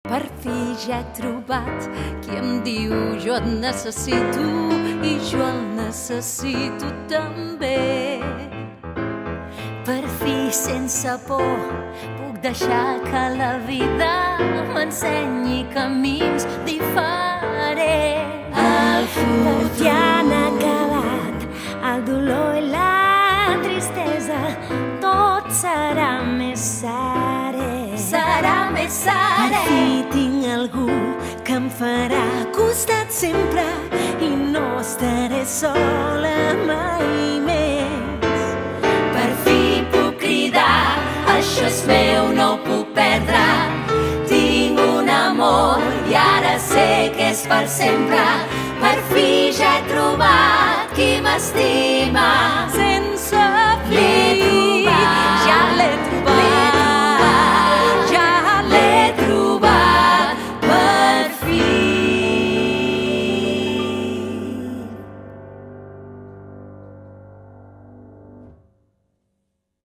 Per fi ja he trobat qui em diu jo et necessito i jo el necessito també. Per fi, sense por, puc deixar que la vida m'ensenyi camins diferents. El futur ja han acabat, el dolor i la tristesa, tot serà més serè. Serà més serè. Per fi tinc algú que em farà costat sempre i no estaré sola mai més. Per fi puc cridar, això és meu, no ho puc perdre. Tinc un amor i ara sé que és per sempre. Per fi ja he trobat qui m'estima.